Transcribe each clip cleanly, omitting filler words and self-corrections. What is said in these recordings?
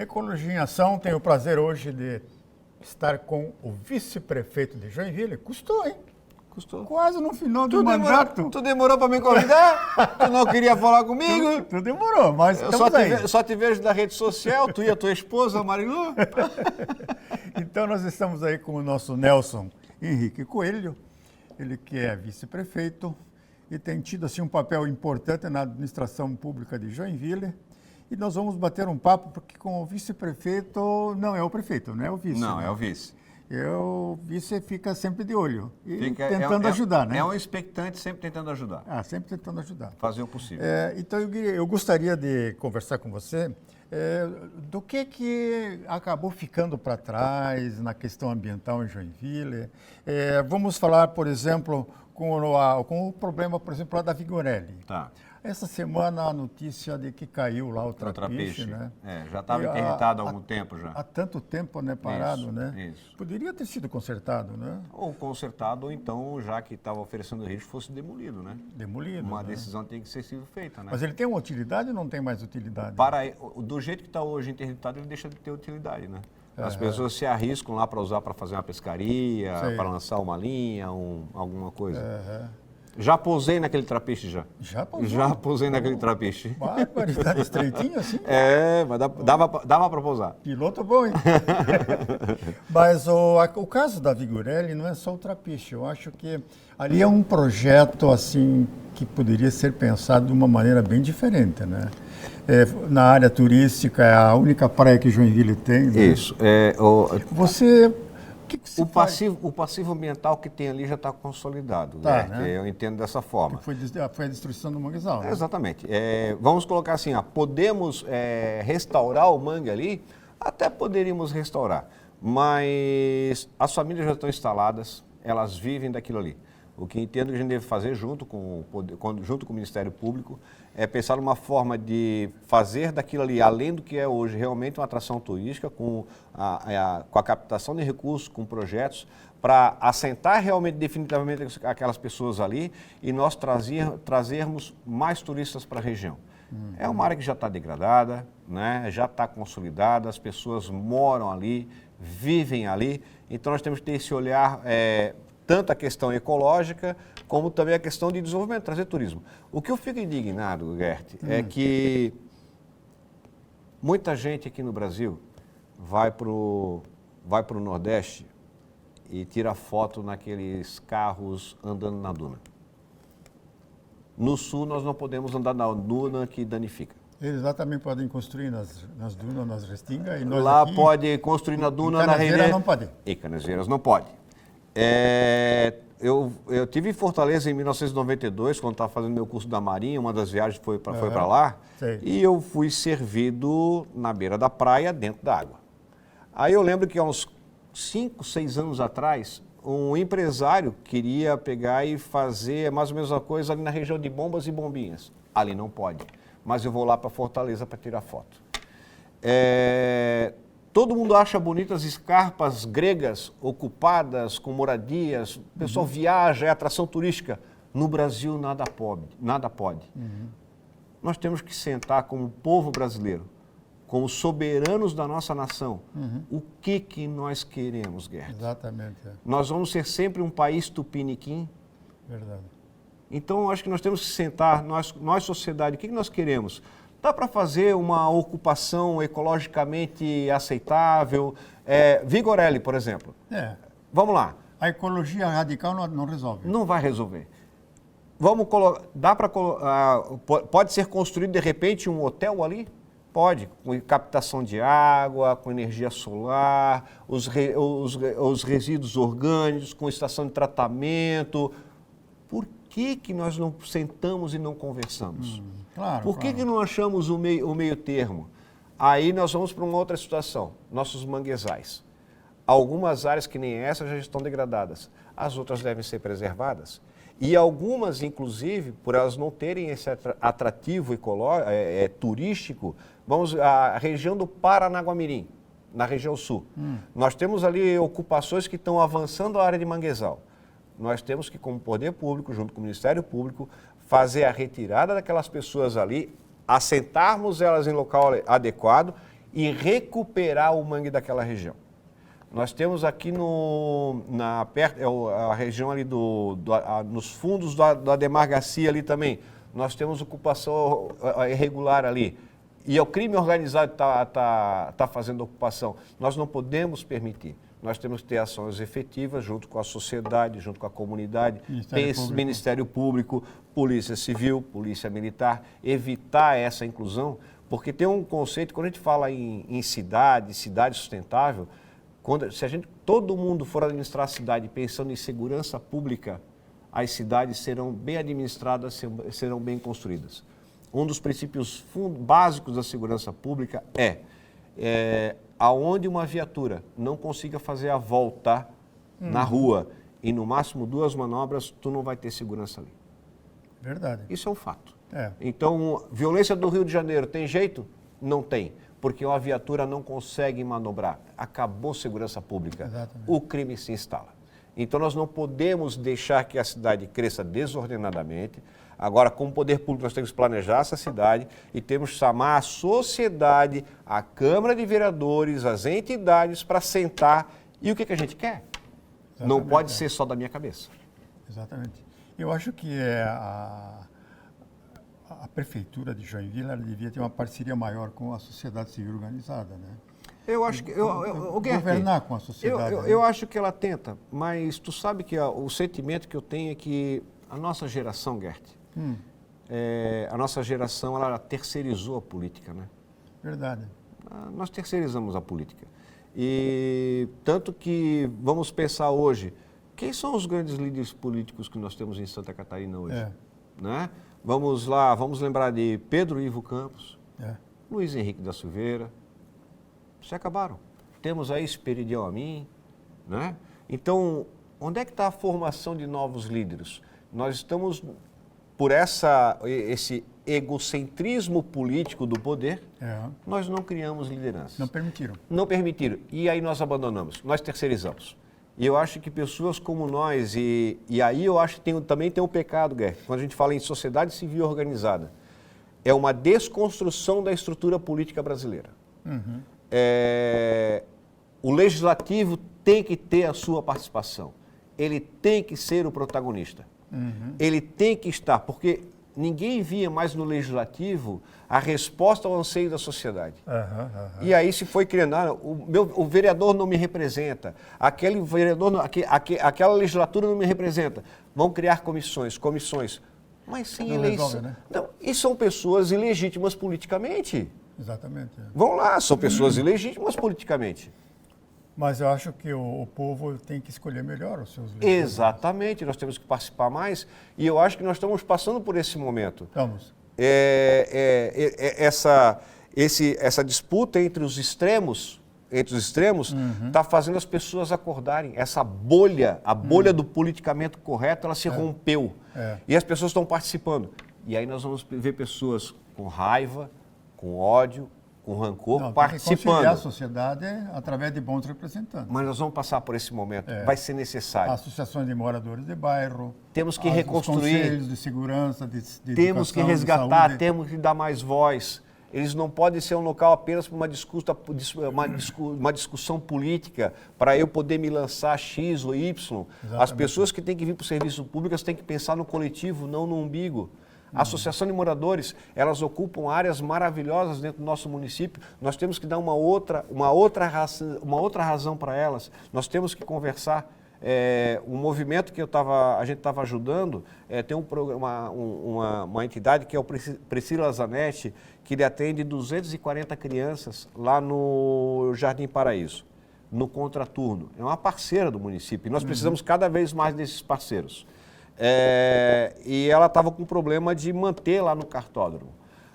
Ecologia em Ação tem o prazer hoje de estar com o vice-prefeito de Joinville. Custou, hein? Custou. Quase no final do mandato. Tu demorou para me convidar? Tu não queria falar comigo? Tu demorou, mas Eu estamos aí. só te vejo na rede social, tu e a tua esposa, Marilu. Então nós estamos aí com o nosso Nelson Henrique Coelho, ele que é vice-prefeito e tem tido assim um papel importante na administração pública de Joinville. E nós vamos bater um papo, porque com o vice-prefeito, não é o prefeito, não é o vice. Não, né? é o vice. O vice fica sempre de olho e Fica, tentando ajudar, né? É um expectante sempre tentando ajudar. Sempre tentando ajudar. Fazer o possível. Então eu gostaria de conversar com você do que acabou ficando para trás na questão ambiental em Joinville. Vamos falar, por exemplo, com o problema, por exemplo, lá da Vigorelli. Tá. Essa semana a notícia de que caiu lá o trapiche, né? Já estava interditado há algum tempo já. Há tanto tempo, né, parado, Isso, né? isso. Poderia ter sido consertado, né? Ou consertado, ou então, já que estava oferecendo risco, fosse demolido, né? Demolido. Uma né? decisão tem que ser sido feita, né? Mas ele tem uma utilidade ou não tem mais utilidade? Do jeito que está hoje interditado, ele deixa de ter utilidade, né? As pessoas se arriscam lá para usar para fazer uma pescaria, para lançar uma linha, alguma coisa. Já pousei naquele trapiche já. Já pousou? Já pousei naquele trapiche. Barbaridade, estreitinho assim? Mas dava para pousar. Piloto bom, hein? Mas o caso da Vigorelli não é só o trapiche. Eu acho que ali é um projeto assim que poderia ser pensado de uma maneira bem diferente, né? Na área turística, é a única praia que Joinville tem. Né? Isso. O passivo ambiental que tem ali já está consolidado, né? Eu entendo dessa forma. Foi a destruição do manguezal. Né? Exatamente. Vamos colocar assim, podemos restaurar o mangue ali? Até poderíamos restaurar, mas as famílias já estão instaladas, elas vivem daquilo ali. O que entendo que a gente deve fazer junto com o Ministério Público é pensar numa forma de fazer daquilo ali, além do que é hoje, realmente uma atração turística, com a captação de recursos, com projetos, para assentar realmente definitivamente aquelas pessoas ali e nós trazermos mais turistas para a região. É uma área que já está degradada, né? Já está consolidada, as pessoas moram ali, vivem ali, então nós temos que ter esse olhar... tanto a questão ecológica, como também a questão de desenvolvimento, trazer turismo. O que eu fico indignado, Gert, é que muita gente aqui no Brasil vai para o Nordeste e tira foto naqueles carros andando na duna. No Sul, nós não podemos andar na duna que danifica. Eles lá também podem construir nas dunas, nas restingas. E nós lá aqui, pode construir na duna, na Canasvieiras não pode. E Canasvieiras não pode. Eu tive em Fortaleza em 1992, quando estava fazendo meu curso da Marinha, uma das viagens foi para lá, e eu fui servido na beira da praia, dentro da água. Aí eu lembro que há uns 5, 6 anos atrás, um empresário queria pegar e fazer mais ou menos a coisa ali na região de Bombas e Bombinhas. Ali não pode, mas eu vou lá para Fortaleza para tirar foto. Todo mundo acha bonitas escarpas gregas ocupadas com moradias, o pessoal viaja, é atração turística. No Brasil nada pode. Nós temos que sentar como povo brasileiro, como soberanos da nossa nação. O que nós queremos, Gert? Exatamente. Nós vamos ser sempre um país tupiniquim? Verdade. Então, acho que nós temos que sentar, nós sociedade, o que nós queremos? Dá para fazer uma ocupação ecologicamente aceitável? Vigorelli, por exemplo. Vamos lá. A ecologia radical não resolve. Não vai resolver. Pode ser construído, de repente, um hotel ali? Pode, com captação de água, com energia solar, os resíduos orgânicos, com estação de tratamento. Por que nós não sentamos e não conversamos? Claro, Por que não achamos o meio termo? Aí nós vamos para uma outra situação, nossos manguezais. Algumas áreas que nem essa já estão degradadas, as outras devem ser preservadas. E algumas, inclusive, por elas não terem esse atrativo turístico, vamos à região do Paranaguamirim, na região sul. Nós temos ali ocupações que estão avançando a área de manguezal. Nós temos que, como poder público, junto com o Ministério Público, fazer a retirada daquelas pessoas ali, assentarmos elas em local adequado e recuperar o mangue daquela região. Nós temos aqui a região ali nos fundos da Demargacia ali também, nós temos ocupação irregular ali. E o crime organizado está fazendo ocupação. Nós não podemos permitir. Nós temos que ter ações efetivas junto com a sociedade, junto com a comunidade, Ministério Público, Polícia Civil, Polícia Militar, evitar essa inclusão, porque tem um conceito, quando a gente fala em cidade sustentável, se todo mundo for administrar a cidade pensando em segurança pública, as cidades serão bem administradas, serão bem construídas. Um dos princípios básicos da segurança pública aonde uma viatura não consiga fazer a volta na rua e no máximo 2 manobras, tu não vai ter segurança ali. Verdade. Isso é um fato. É. Então, violência do Rio de Janeiro, tem jeito? Não tem, porque uma viatura não consegue manobrar. Acabou segurança pública. Exatamente. O crime se instala. Então, nós não podemos deixar que a cidade cresça desordenadamente. Agora, como poder público, nós temos que planejar essa cidade e temos que chamar a sociedade, a Câmara de Vereadores, as entidades para sentar. E o que a gente quer? Exatamente. Não pode ser só da minha cabeça. Exatamente. Eu acho que a Prefeitura de Joinville ela devia ter uma parceria maior com a sociedade civil organizada, né? Eu acho que... governar com a sociedade. Eu acho que ela tenta, mas tu sabe que o sentimento que eu tenho é que a nossa geração, Gert, a nossa geração, ela terceirizou a política, né? Verdade. Nós terceirizamos a política. E tanto que, vamos pensar hoje, quem são os grandes líderes políticos que nós temos em Santa Catarina hoje? Né? Vamos lá, vamos lembrar de Pedro Ivo Campos, Luiz Henrique da Silveira, se acabaram. Temos aí Esperidião Amin, né? Então, onde é que está a formação de novos líderes? Nós estamos, por esse egocentrismo político do poder, nós não criamos lideranças. Não permitiram. Não permitiram. E aí nós abandonamos, nós terceirizamos. E eu acho que pessoas como nós, e aí eu acho que também tem um pecado, Gert, quando a gente fala em sociedade civil organizada, é uma desconstrução da estrutura política brasileira. O legislativo tem que ter a sua participação, ele tem que ser o protagonista, ele tem que estar, porque ninguém via mais no legislativo a resposta ao anseio da sociedade. E aí se foi criando, o vereador não me representa, aquele vereador, aquela legislatura não me representa. Vão criar comissões, mas sem eleição. Resolve, né? Não, e são pessoas ilegítimas politicamente. Exatamente. Vão lá, são pessoas ilegítimas politicamente. Mas eu acho que o povo tem que escolher melhor os seus líderes. Exatamente, nós temos que participar mais e eu acho que nós estamos passando por esse momento. Estamos. Essa disputa entre os extremos está fazendo as pessoas acordarem. Essa bolha, a bolha do politicamente correto, ela se rompeu. E as pessoas estão participando. E aí nós vamos ver pessoas com raiva, com ódio, com rancor, participando. Tem que conciliar a sociedade através de bons representantes. Mas nós vamos passar por esse momento, vai ser necessário. Associações de moradores de bairro. Temos que reconstruir. Os conselhos de segurança, de temos que resgatar, temos que dar mais voz. Eles não podem ser um local apenas para uma discussão política, para eu poder me lançar X ou Y. Exatamente. As pessoas que têm que vir para o serviço público têm que pensar no coletivo, não no umbigo. A Associação de Moradores, elas ocupam áreas maravilhosas dentro do nosso município. Nós temos que dar uma outra razão para elas. Nós temos que conversar. Um movimento que a gente estava ajudando, tem uma entidade que é o Priscila Zanetti, que ele atende 240 crianças lá no Jardim Paraíso, no contraturno. É uma parceira do município e nós precisamos cada vez mais desses parceiros. E ela estava com problema de manter lá no cartódromo.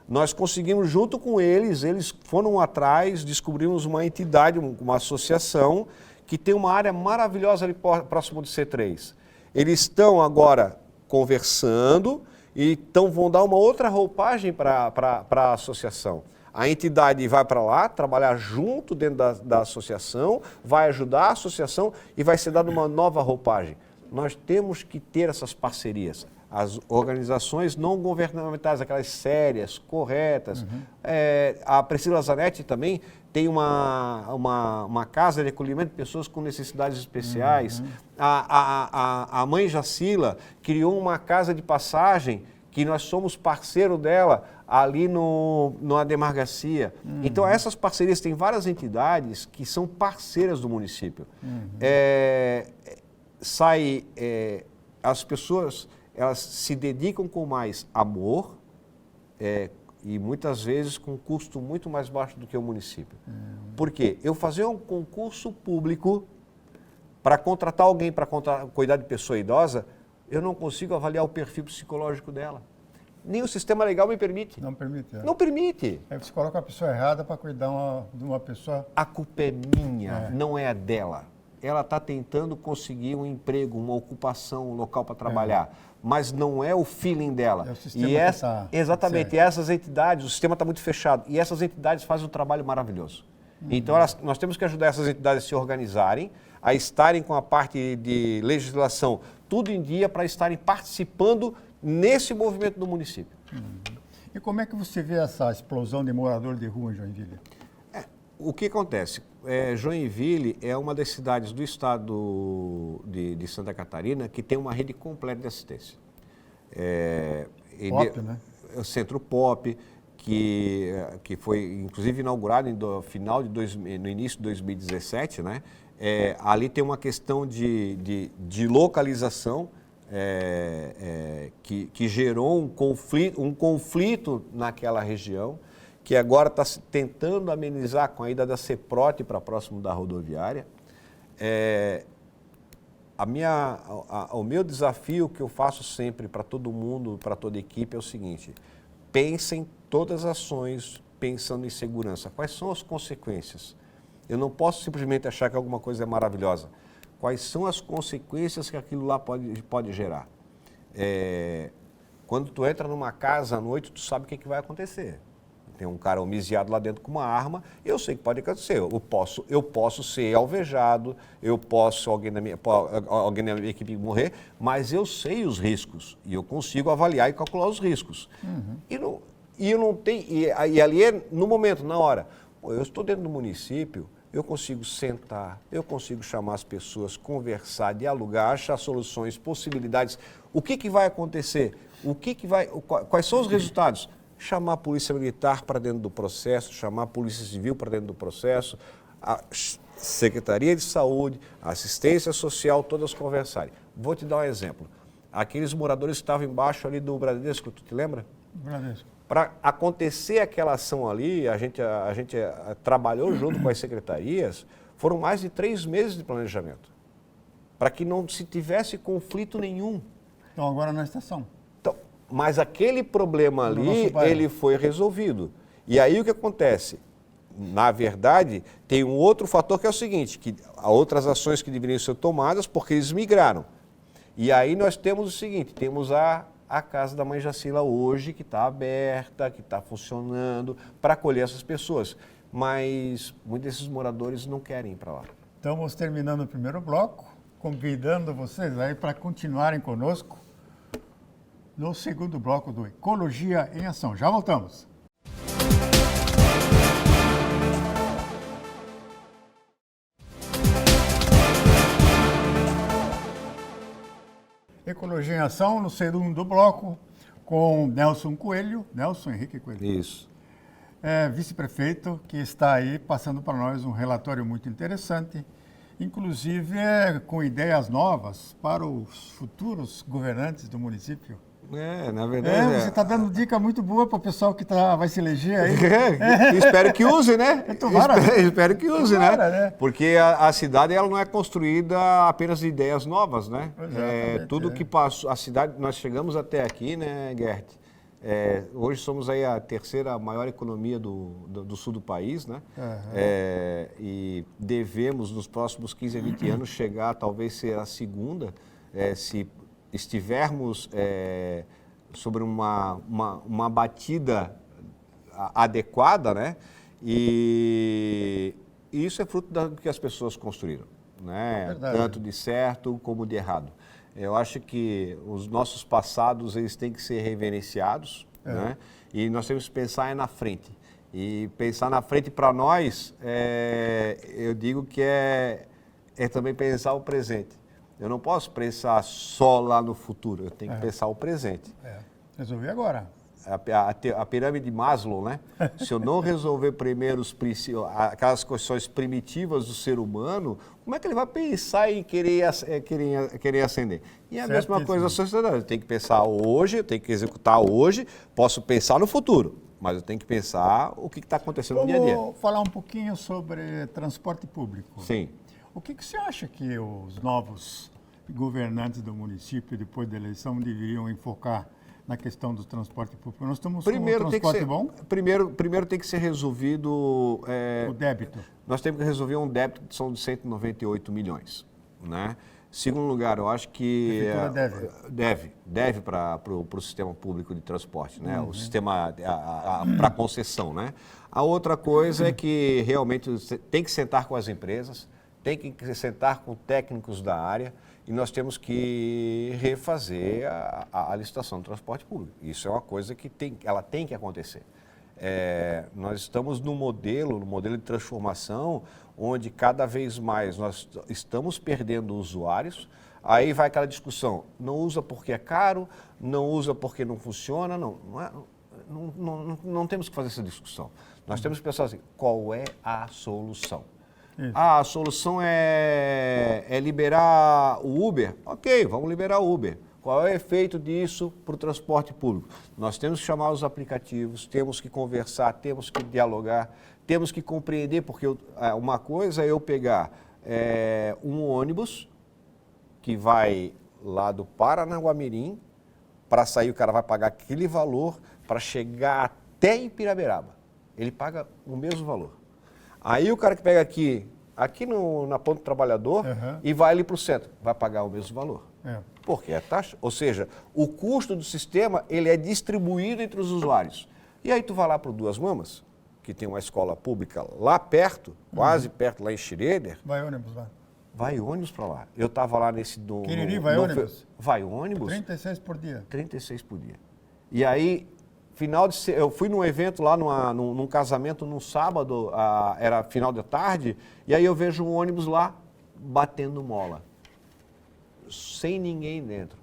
Nós conseguimos, junto com eles foram atrás, descobrimos uma entidade, uma associação, que tem uma área maravilhosa ali próximo do C3. Eles estão agora conversando e vão dar uma outra roupagem para a associação. A entidade vai para lá, trabalhar junto dentro da associação, vai ajudar a associação e vai ser dada uma nova roupagem. Nós temos que ter essas parcerias. as organizações não governamentais, aquelas sérias, corretas. A Priscila Zanetti também tem uma casa de acolhimento de pessoas com necessidades especiais. A mãe Jacila criou uma casa de passagem, que nós somos parceiro dela ali na Demarcacia. Então, essas parcerias, tem várias entidades que são parceiras do município. As pessoas, elas se dedicam com mais amor e muitas vezes com um custo muito mais baixo do que o município. Por quê? Eu fazer um concurso público para contratar alguém para cuidar de pessoa idosa, eu não consigo avaliar o perfil psicológico dela. Nem o sistema legal me permite. Não permite. Não permite. Aí você coloca a pessoa errada para cuidar de uma pessoa... A culpa é minha, não é a dela. Ela está tentando conseguir um emprego, uma ocupação, um local para trabalhar, mas não é o feeling dela. É o sistema que tá exatamente, certo. e essas entidades, o sistema está muito fechado, e essas entidades fazem um trabalho maravilhoso. Então, nós temos que ajudar essas entidades a se organizarem, a estarem com a parte de legislação tudo em dia para estarem participando nesse movimento do município. E como é que você vê essa explosão de moradores de rua em Joinville? O que acontece? Joinville é uma das cidades do estado de Santa Catarina que tem uma rede completa de assistência. POP, né? O Centro POP, que foi inclusive inaugurado no início de 2017, né? Ali tem uma questão de localização que gerou um conflito naquela região, que agora está tentando amenizar com a ida da CEPROT para próximo da rodoviária. O meu desafio que eu faço sempre para todo mundo, para toda a equipe, é o seguinte: pensem todas as ações pensando em segurança. Quais são as consequências? Eu não posso simplesmente achar que alguma coisa é maravilhosa. Quais são as consequências que aquilo lá pode gerar? Quando tu entra numa casa à noite, tu sabe o que vai acontecer. Tem um cara homiziado lá dentro com uma arma, eu sei que pode acontecer. Eu posso ser alvejado, alguém da minha equipe morrer, mas eu sei os riscos e eu consigo avaliar e calcular os riscos. E ali no momento, na hora, eu estou dentro do município, eu consigo sentar, eu consigo chamar as pessoas, conversar, dialogar, achar soluções, possibilidades. O que vai acontecer? Quais são os resultados? Chamar a Polícia Militar para dentro do processo, chamar a Polícia Civil para dentro do processo, a Secretaria de Saúde, a Assistência Social, todas conversarem. Vou te dar um exemplo. Aqueles moradores que estavam embaixo ali do Bradesco, tu te lembra? Bradesco. Para acontecer aquela ação ali, a gente trabalhou junto com as secretarias, foram mais de 3 meses de planejamento, para que não se tivesse conflito nenhum. Então agora na estação. Mas aquele problema ali, ele foi resolvido. E aí o que acontece? Na verdade, tem um outro fator que é o seguinte, que há outras ações que deveriam ser tomadas porque eles migraram. E aí nós temos o seguinte, temos a Casa da Mãe Jacila hoje, que está aberta, que está funcionando, para acolher essas pessoas. Mas muitos desses moradores não querem ir para lá. Estamos terminando o primeiro bloco, convidando vocês aí para continuarem conosco no segundo bloco do Ecologia em Ação. Já voltamos. Ecologia em Ação, no segundo bloco, com Nelson Henrique Coelho. Isso. Vice-prefeito, que está aí passando para nós um relatório muito interessante, inclusive com ideias novas para os futuros governantes do município. Na verdade... Você está dando dica muito boa para o pessoal que vai se eleger aí. Espero que use, né? Espero que use, né? Porque a cidade ela não é construída apenas de ideias novas, né? Tudo que passou... A cidade, nós chegamos até aqui, né, Gert? Hoje somos aí a terceira maior economia do sul do país, né? E devemos, nos próximos 15 a 20 anos, chegar talvez ser a segunda, se estivermos sobre uma batida adequada, né? E isso é fruto do que as pessoas construíram, né? Tanto de certo como de errado. Eu acho que os nossos passados eles têm que ser reverenciados, né? E nós temos que pensar na frente. E pensar na frente para nós, eu digo que é também pensar o presente. Eu não posso pensar só lá no futuro, eu tenho que pensar o presente. Resolvi agora. A pirâmide de Maslow, né? Se eu não resolver primeiro aquelas questões primitivas do ser humano, como é que ele vai pensar em querer ascender? E a mesma coisa a sociedade. Eu tenho que pensar hoje, eu tenho que executar hoje, posso pensar no futuro, mas eu tenho que pensar o que está acontecendo no dia a dia. Vamos falar um pouquinho sobre transporte público. Sim. O que você acha que os novos governantes do município, depois da eleição, deveriam enfocar na questão do transporte público? Nós estamos com um transporte bom? Primeiro tem que ser resolvido... o débito. Nós temos que resolver um débito que são de 198 milhões. Né? Segundo lugar, eu acho que... A prefeitura deve para o sistema público de transporte, né? O sistema para concessão. Né? A outra coisa é que realmente tem que sentar com as empresas, tem que sentar com técnicos da área, e nós temos que refazer a licitação do transporte público. Isso é uma coisa que ela tem que acontecer. Nós estamos no modelo de transformação, onde cada vez mais nós estamos perdendo usuários. Aí vai aquela discussão, não usa porque é caro, não usa porque não funciona, não temos que fazer essa discussão. Nós temos que pensar assim, qual é a solução? A solução é liberar o Uber? Ok, vamos liberar o Uber. Qual é o efeito disso para o transporte público? Nós temos que chamar os aplicativos, temos que conversar, temos que dialogar, temos que compreender, porque uma coisa é eu pegar um ônibus que vai lá do Paranaguamirim, para sair o cara vai pagar aquele valor para chegar até em Piraberaba. Ele paga o mesmo valor. Aí o cara que pega aqui na Ponta do Trabalhador e vai ali para o centro, vai pagar o mesmo valor. Porque é taxa. Ou seja, o custo do sistema ele é distribuído entre os usuários. E aí tu vai lá para o Duas Mamas, que tem uma escola pública lá perto, quase perto, lá em Schroeder. Vai ônibus lá. Vai ônibus para lá. Eu estava lá nesse... Quiriri, vai ônibus? Vai ônibus. 36 por dia. 36 por dia. E aí... eu fui num evento lá, num casamento, num sábado, era final da tarde, e aí eu vejo um ônibus lá batendo mola, sem ninguém dentro.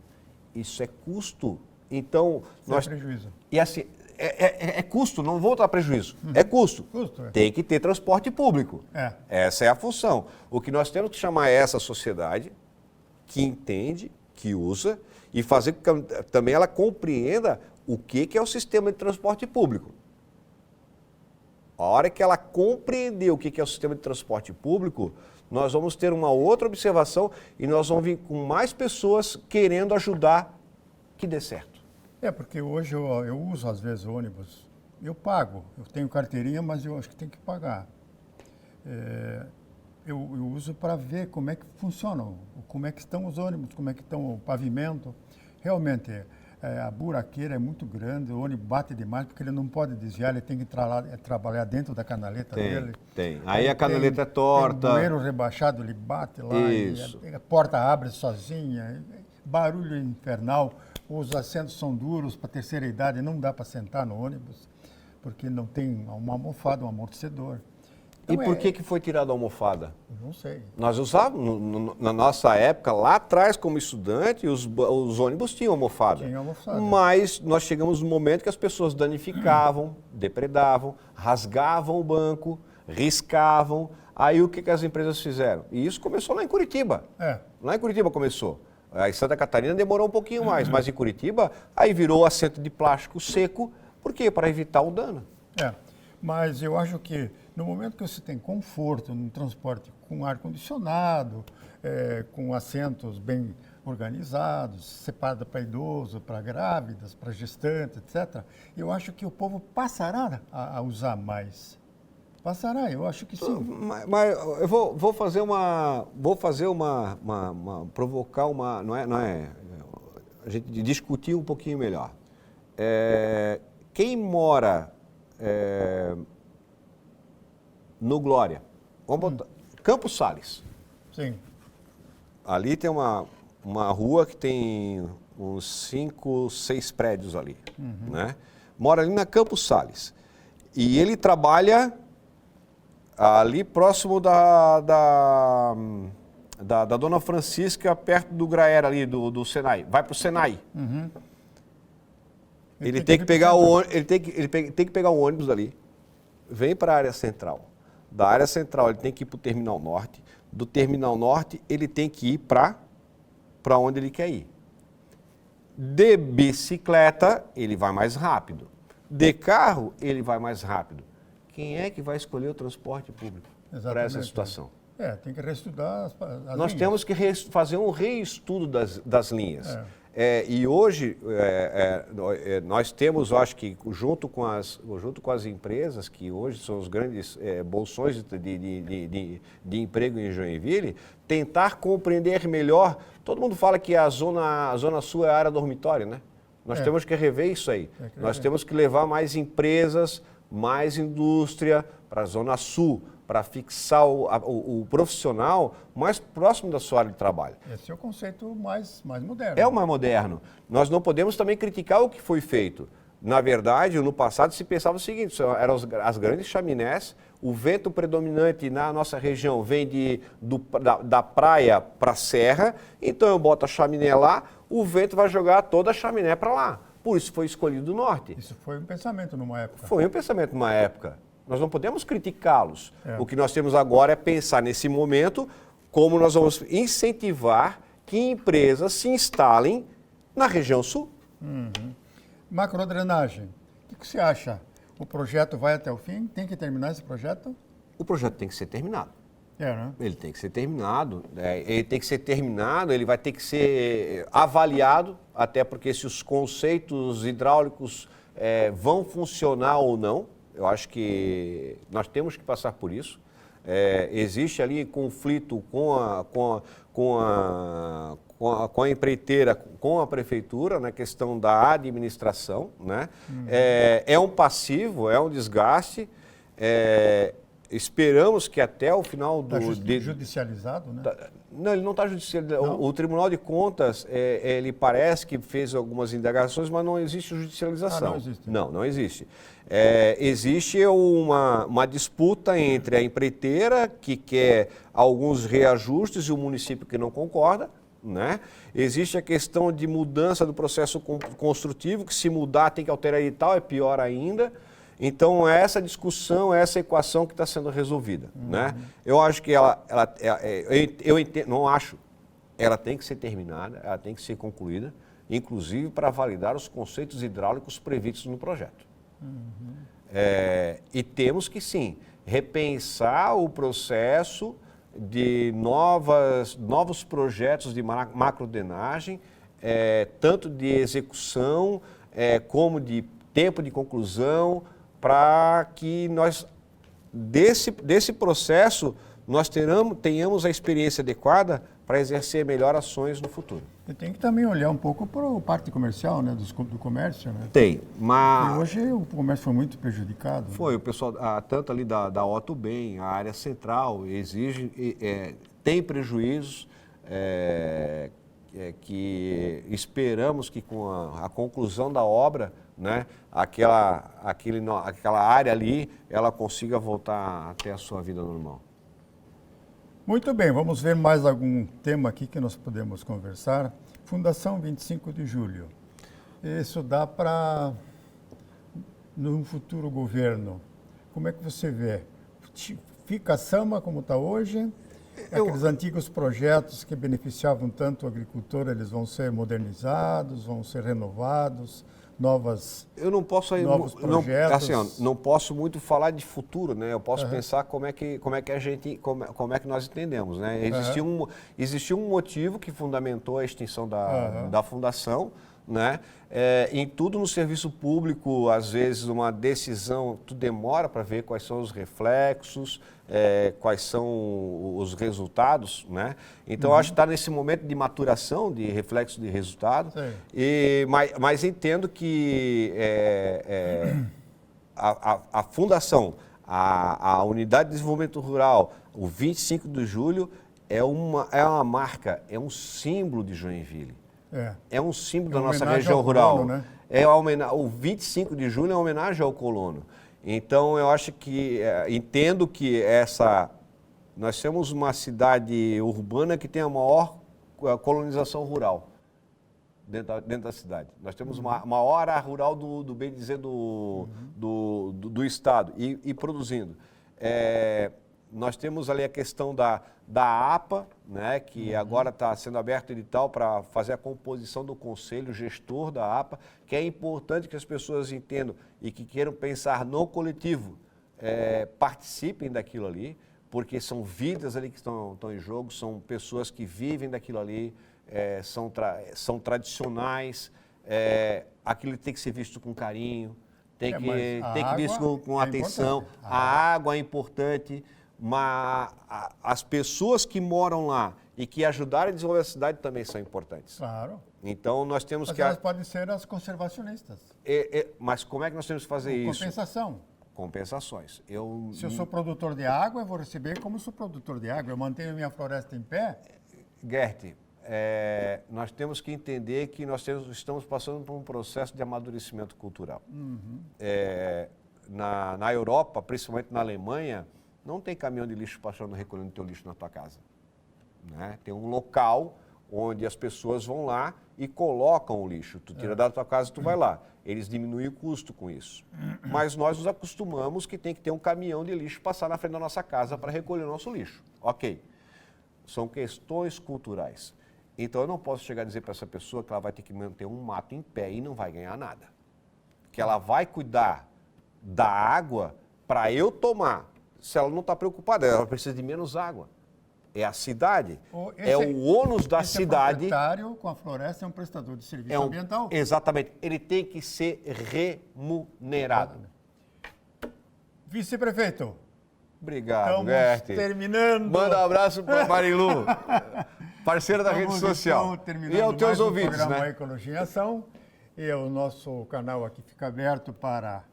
Isso é custo. Então, nós... prejuízo. E assim, é custo, não vou dar prejuízo, é custo. Tem que ter transporte público. Essa é a função. O que nós temos que chamar é essa sociedade que entende, que usa, e fazer com que também ela compreenda o que é o sistema de transporte público. A hora que ela compreender o que é o sistema de transporte público, nós vamos ter uma outra observação e nós vamos vir com mais pessoas querendo ajudar que dê certo. Porque hoje eu uso às vezes ônibus, eu pago, eu tenho carteirinha, mas eu acho que tem que pagar. Eu uso para ver como é que funcionam, como é que estão os ônibus, como é que estão o pavimento. Realmente, a buraqueira é muito grande, o ônibus bate demais, porque ele não pode desviar, ele tem que trabalhar dentro da canaleta dele. Tem. Aí a canaleta é torta. Tem um bueiro rebaixado, ele bate lá, a porta abre sozinha, barulho infernal, os assentos são duros, para terceira idade não dá para sentar no ônibus, porque não tem uma almofada, um amortecedor. Então, e por que foi tirada a almofada? Não sei. Nós usávamos, na nossa época, lá atrás, como estudante, os ônibus tinham almofada. Tinha almofada. Mas nós chegamos no momento que as pessoas danificavam, depredavam, rasgavam o banco, riscavam. Aí o que as empresas fizeram? E isso começou lá em Curitiba. Lá em Curitiba começou. Aí em Santa Catarina demorou um pouquinho mais, mas em Curitiba aí virou assento de plástico seco. Por quê? Para evitar o dano. Mas eu acho que no momento que você tem conforto no transporte com ar-condicionado, com assentos bem organizados, separado para idoso, para grávidas, para gestantes, etc., eu acho que o povo passará a usar mais. Passará, eu acho que sim. Mas eu vou provocar uma, não é, a gente discutir um pouquinho melhor. Quem mora no Glória, vamos botar, Campos Sales. Sim. Ali tem uma rua que tem uns 5, 6 prédios ali, né? Mora ali na Campos Sales. E ele trabalha ali próximo da Dona Francisca, perto do Graera ali, do Senai. Vai para o Senai. Ele tem que pegar o ônibus ali, vem para a área central. Da área central ele tem que ir para o Terminal Norte. Do Terminal Norte ele tem que ir para onde ele quer ir. De bicicleta ele vai mais rápido. De carro ele vai mais rápido. Quem é que vai escolher o transporte público para essa situação? Tem que reestudar as Nós linhas. temos que fazer um reestudo das linhas. E hoje nós temos, eu acho que junto com as empresas, que hoje são os grandes bolsões de emprego em Joinville, tentar compreender melhor. Todo mundo fala que a zona sul é a área dormitória, né? Nós temos que rever isso aí. Nós temos que levar mais empresas, mais indústria para a zona sul, para fixar o profissional mais próximo da sua área de trabalho. Esse é o conceito mais moderno. É o mais moderno. Nós não podemos também criticar o que foi feito. Na verdade, no passado se pensava o seguinte, eram as grandes chaminés, o vento predominante na nossa região vem da praia para a serra, então eu boto a chaminé lá, o vento vai jogar toda a chaminé para lá. Por isso foi escolhido o norte. Isso foi um pensamento numa época. Foi um pensamento numa época. Nós não podemos criticá-los. O que nós temos agora é pensar nesse momento como nós vamos incentivar que empresas se instalem na região sul. Macrodrenagem. O que você acha? O projeto vai até o fim? Tem que terminar esse projeto? O projeto tem que ser terminado. Né? Ele tem que ser terminado. Ele tem que ser terminado, ele vai ter que ser avaliado, até porque se os conceitos hidráulicos vão funcionar ou não. Eu acho que nós temos que passar por isso. Existe ali conflito com a empreiteira, com a prefeitura, na questão da administração, né? É um passivo, é um desgaste. Esperamos que até o final do... Está judicializado, né? Não, ele não está judicializado. O Tribunal de Contas, ele parece que fez algumas indagações, mas não existe judicialização. Não existe. Não existe. Existe uma disputa entre a empreiteira, que quer alguns reajustes, e o município que não concorda, né? Existe a questão de mudança do processo construtivo, que se mudar tem que alterar e tal, é pior ainda. Então, essa discussão, essa equação que está sendo resolvida, né? Eu acho que eu entendo, não acho, ela tem que ser terminada, ela tem que ser concluída, inclusive para validar os conceitos hidráulicos previstos no projeto. E temos que, sim, repensar o processo de novos projetos de macrodrenagem, tanto de execução como de tempo de conclusão, para que nós, desse processo, nós tenhamos a experiência adequada para exercer melhor ações no futuro. E tem que também olhar um pouco para a parte comercial, né, do comércio, né? Tem, mas... E hoje o comércio foi muito prejudicado. Foi, o pessoal, tanto ali da Otto Bem, a área central, tem prejuízos, que esperamos que com a conclusão da obra, né, aquela área ali, ela consiga voltar até a sua vida normal. Muito bem, vamos ver mais algum tema aqui que nós podemos conversar. Fundação 25 de Julho. Isso dá para, no futuro governo, como é que você vê? Fica a Sama como está hoje? Aqueles antigos projetos que beneficiavam tanto o agricultor, eles vão ser modernizados, vão ser renovados? Novos projetos. Não posso muito falar de futuro, né? Eu posso pensar como é que nós entendemos, né? Existiu um motivo que fundamentou a extinção da fundação, né? Em tudo no serviço público, às vezes uma decisão, tu demora para ver quais são os reflexos, quais são os resultados, né? Então, acho que está nesse momento de maturação, de reflexo de resultado, mas entendo que a fundação, a Unidade de Desenvolvimento Rural, o 25 de Julho, é uma marca, é um símbolo de Joinville. É um símbolo da nossa região rural. Colono, né? O 25 de julho é uma homenagem ao colono. Então, eu acho que, entendo que nós temos uma cidade urbana que tem a maior colonização rural dentro da cidade. Nós temos uma maior área rural do bem dizer do estado e produzindo. Nós temos ali a questão da APA, né, que agora está sendo aberto edital para fazer a composição do conselho gestor da APA, que é importante que as pessoas entendam e que queiram pensar no coletivo, participem daquilo ali, porque são vidas ali que estão em jogo, são pessoas que vivem daquilo ali, são tradicionais, aquilo tem que ser visto com carinho, tem que ser visto com atenção, a água é importante. Mas as pessoas que moram lá e que ajudaram a desenvolver a cidade também são importantes. Claro. Então nós temos Mas que... elas podem ser as conservacionistas. Mas como é que nós temos que fazer isso? Compensação. Compensações. Se eu sou produtor de água, eu vou receber como sou produtor de água. Eu mantenho a minha floresta em pé. Gert, nós temos que entender que nós estamos passando por um processo de amadurecimento cultural. Na Europa, principalmente na Alemanha, não tem caminhão de lixo passando recolhendo teu lixo na tua casa. Né? Tem um local onde as pessoas vão lá e colocam o lixo. Tu tira da tua casa e tu vai lá. Eles diminuem o custo com isso. Mas nós nos acostumamos que tem que ter um caminhão de lixo passar na frente da nossa casa para recolher o nosso lixo. Ok. São questões culturais. Então eu não posso chegar a dizer para essa pessoa que ela vai ter que manter um mato em pé e não vai ganhar nada. Que ela vai cuidar da água para eu tomar. Se ela não está preocupada, ela precisa de menos água. É a cidade, o ônus da cidade. O proprietário com a floresta é um prestador de serviço ambiental. Exatamente, ele tem que ser remunerado. Vice-prefeito. Obrigado, Gert. Terminando. Manda um abraço para Marilu, parceira da rede social. Terminando E aos teus ouvintes, programa né? Ecologia em Ação. E o nosso canal aqui fica aberto para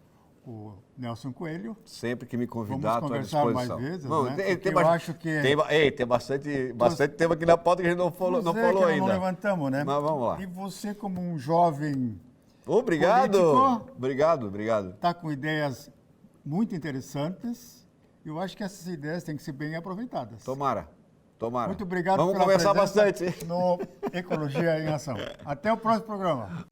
o Nelson Coelho. Sempre que me convidar, estou à disposição. disposição. Mais vezes, não, né? eu acho que... Tem bastante tema aqui na pauta que a gente não falou ainda. Não levantamos, né? Mas vamos lá. E você, como um jovem Obrigado! Obrigado. Está com ideias muito interessantes. Eu acho que essas ideias têm que ser bem aproveitadas. Tomara. Muito obrigado Vamos pela conversar presença bastante no Ecologia em Ação. Até o próximo programa.